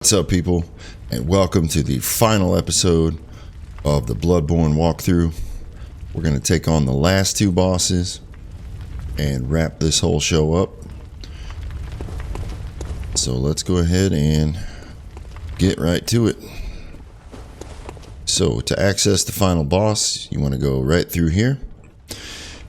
What's up, people, and welcome to the final episode of the Bloodborne walkthrough. We're going to take on the last two bosses and wrap this whole show up. So let's go ahead and get right to it. So to access the final boss, you want to go right through here.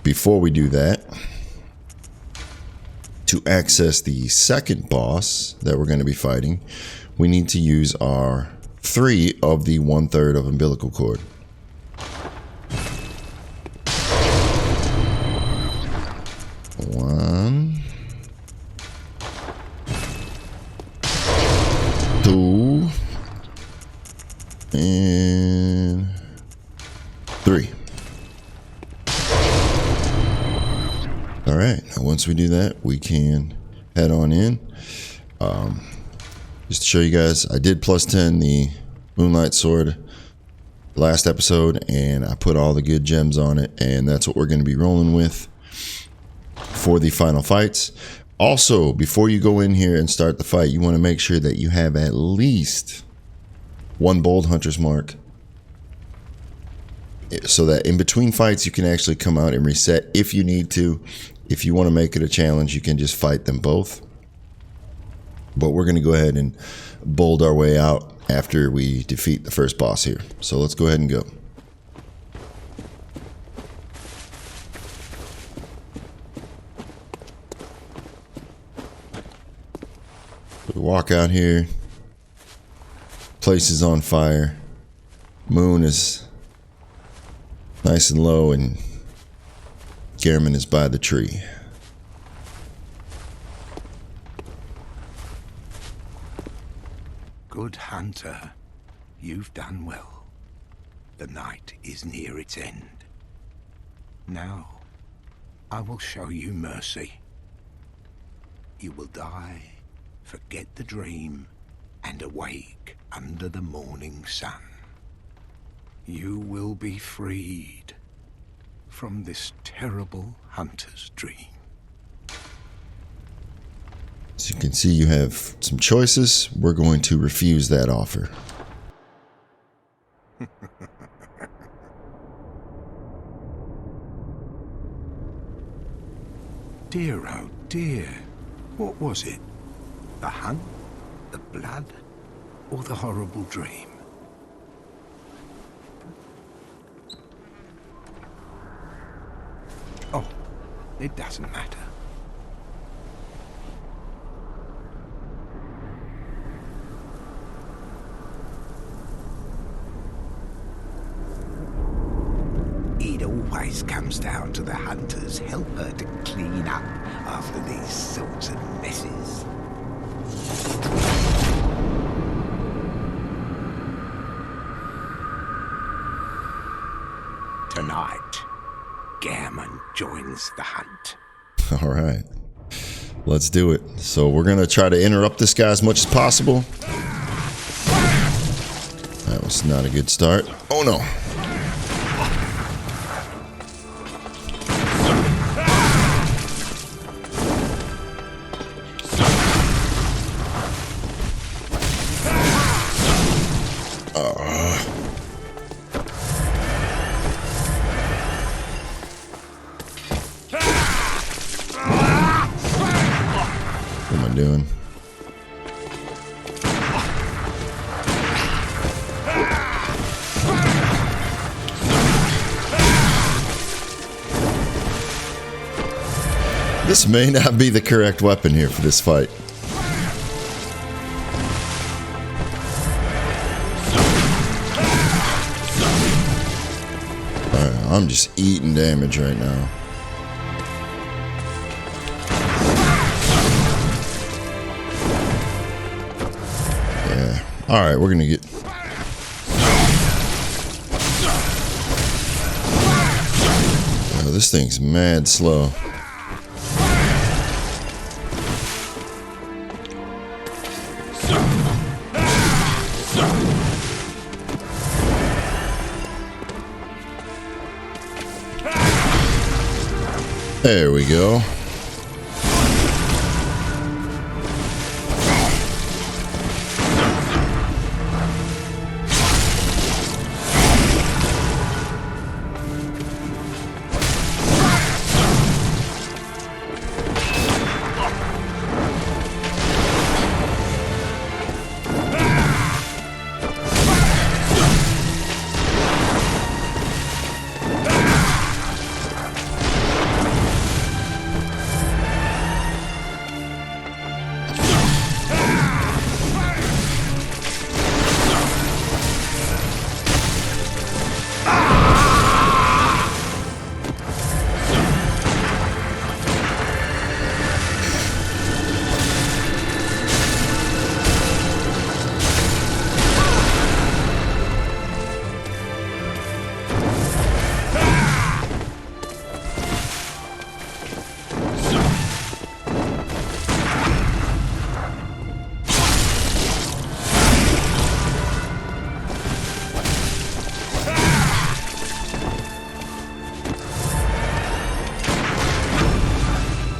Before we do that, to access the second boss that we're going to be fighting, we need to use our 3 of the 1/3 of umbilical cord. One, 2, and 3. All right, now once we do that, we can head on in. Just to show you guys, I did +10 the Moonlight Sword last episode, and I put all the good gems on it, and that's what we're going to be rolling with for the final fights. Also, before you go in here and start the fight, you want to make sure that you have at least 1 bold hunter's mark, so that in between fights you can actually come out and reset if you need to. If you want to make it a challenge, you can just fight them both. But we're going to go ahead and bold our way out after we defeat the first boss here. So let's go ahead and go. We walk out here. Place is on fire. Moon is nice and low, and Gehrman is by the tree. Good hunter, you've done well. The night is near its end. Now, I will show you mercy. You will die, forget the dream, and awake under the morning sun. You will be freed from this terrible hunter's dream. As you can see, you have some choices. We're going to refuse that offer. Dear, oh dear. What was it? The hunt? The blood? Or the horrible dream? Oh, it doesn't matter. It always comes down to the hunter's helper to clean up after these sorts of messes. Tonight, Gehrman joins the hunt. All right, let's do it. So we're going to try to interrupt this guy as much as possible. That was not a good start. Oh no. What am I doing? This may not be the correct weapon here for this fight. Alright, I'm just eating damage right now. Yeah. Alright, we're gonna get... Oh, this thing's mad slow. There we go.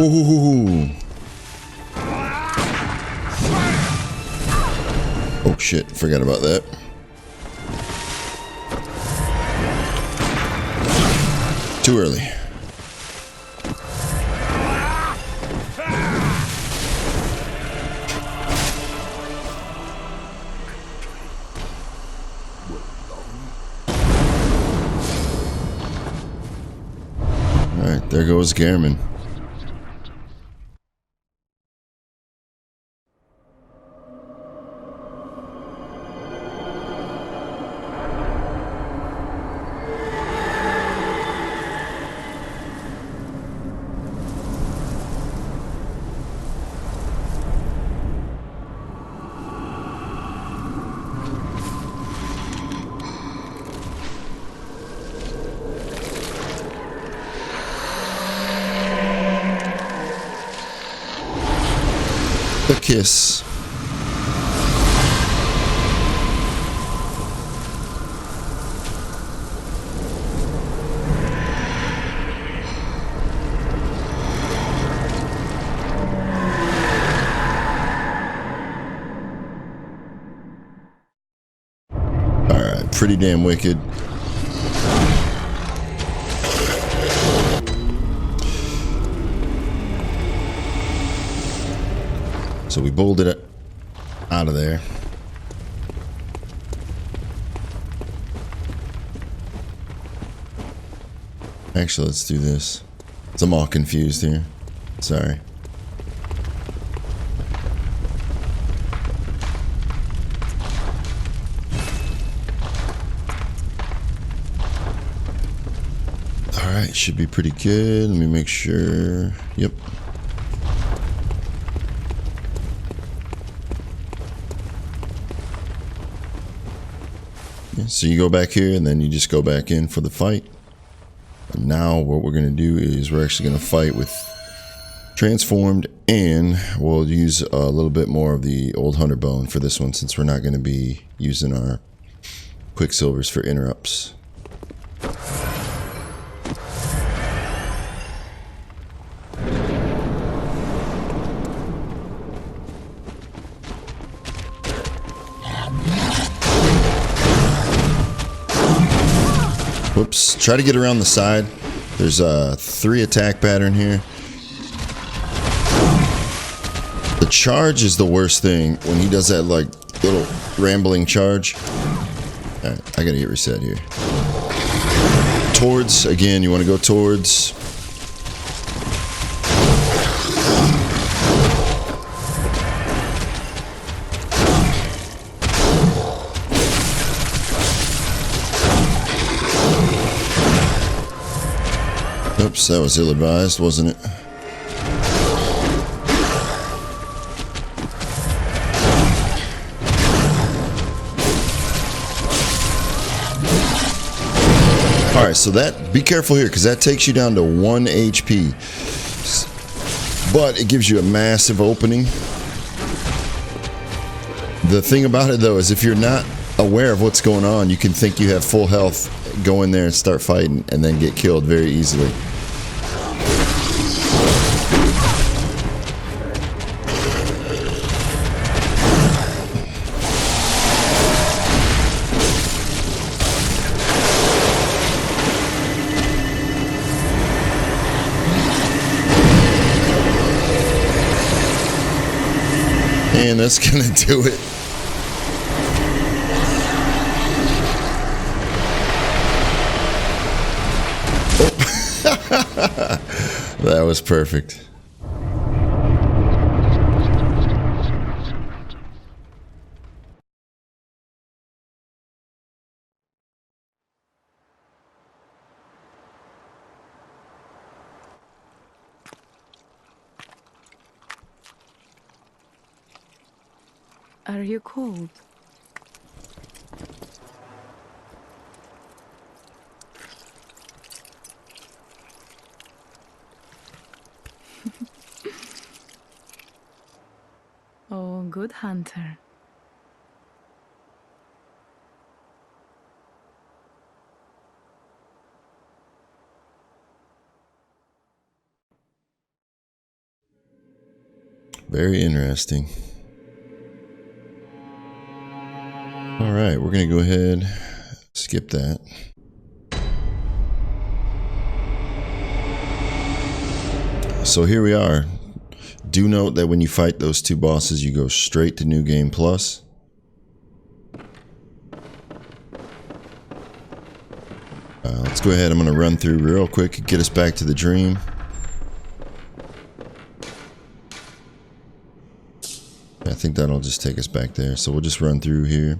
Ooh. Oh shit, forgot about that. Too early. Alright, there goes Gehrman. The kiss. Alright, pretty damn wicked. So we bowled it out of there. Actually, let's do this. I'm all confused here. Sorry. Alright, should be pretty good. Let me make sure. Yep. So you go back here and then you just go back in for the fight. And now what we're going to do is we're actually going to fight with transformed, and we'll use a little bit more of the old Hunterborne for this one since we're not going to be using our quicksilvers for interrupts. Whoops. Try to get around the side. There's a 3 attack pattern here. The charge is the worst thing when he does that like little rambling charge. Alright, I gotta get reset here. Towards, again, you want to go towards. Oops, that was ill-advised, wasn't it? Alright, so that, be careful here, because that takes you down to 1 HP. But it gives you a massive opening. The thing about it, though, is if you're not aware of what's going on, you can think you have full health, go in there and start fighting, and then get killed very easily. And that's gonna do it. Oh. That was perfect. Are you cold? Oh, good hunter. Very interesting. All right, we're going to go ahead, skip that. So here we are. Do note that when you fight those two bosses, you go straight to New Game Plus. Let's go ahead. I'm going to run through real quick and get us back to the dream. I think that'll just take us back there. So we'll just run through here.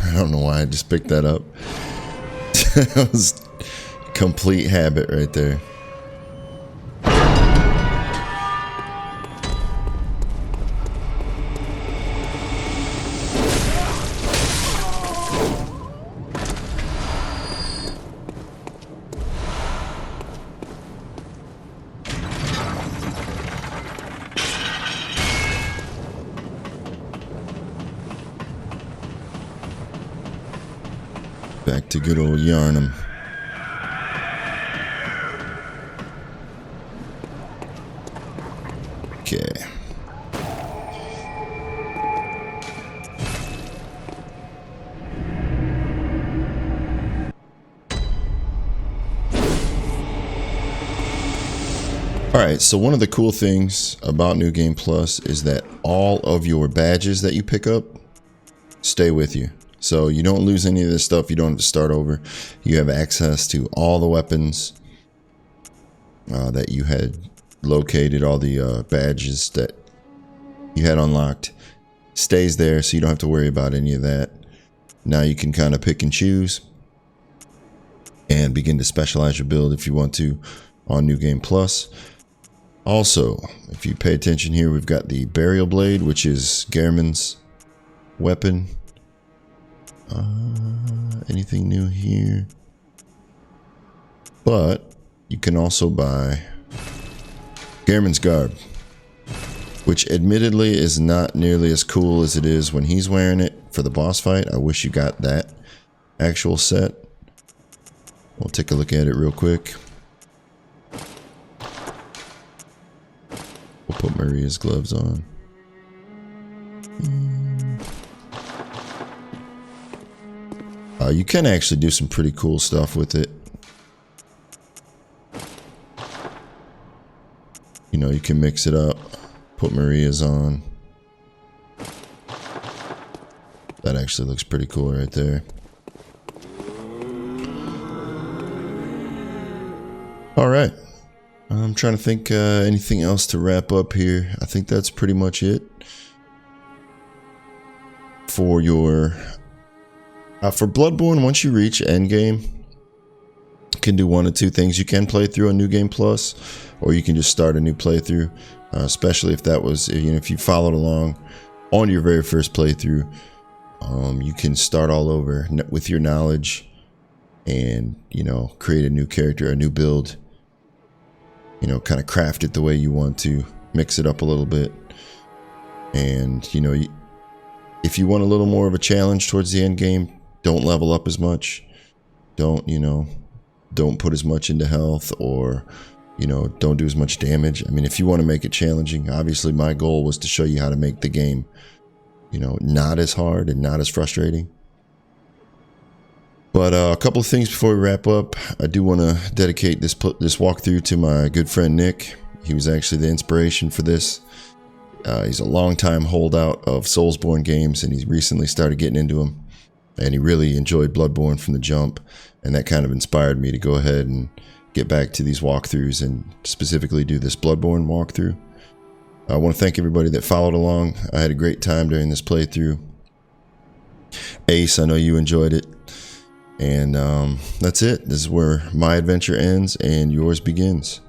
I don't know why I just picked that up. That was complete habit right there. Back to good old Yharnam. Okay. Alright, so one of the cool things about New Game Plus is that all of your badges that you pick up stay with you. So you don't lose any of this stuff. You don't have to start over. You have access to all the weapons that you had located, all the badges that you had unlocked. Stays there, so you don't have to worry about any of that. Now you can kind of pick and choose and begin to specialize your build if you want to on New Game Plus. Also, if you pay attention here, we've got the Burial Blade, which is Gehrman's weapon. Anything new here? But you can also buy Gehrman's garb, which admittedly is not nearly as cool as it is when he's wearing it for the boss fight. I wish you got that actual set. We'll take a look at it real quick. We'll put Maria's gloves on. You can actually do some pretty cool stuff with it. You know, you can mix it up, put Maria's on. That actually looks pretty cool right there. All right. I'm trying to think anything else to wrap up here. I think that's pretty much it for your... for Bloodborne, once you reach endgame, you can do one of two things. You can play through a New Game Plus, or you can just start a new playthrough, especially if that was, you know, if you followed along on your very first playthrough. You can start all over with your knowledge and, you know, create a new character, a new build, you know, kind of craft it the way you want to, mix it up a little bit. And, you know, if you want a little more of a challenge towards the end game, don't level up as much. Don't, you know, don't put as much into health, or, you know, don't do as much damage. I mean, if you want to make it challenging, obviously my goal was to show you how to make the game, you know, not as hard and not as frustrating. But a couple of things before we wrap up. I do want to dedicate this walkthrough to my good friend Nick. He was actually the inspiration for this. He's a longtime holdout of Soulsborne games, and he's recently started getting into them. And he really enjoyed Bloodborne from the jump, and that kind of inspired me to go ahead and get back to these walkthroughs and specifically do this Bloodborne walkthrough. I want to thank everybody that followed along. I had a great time during this playthrough. Ace, I know you enjoyed it. And that's it. This is where my adventure ends and yours begins.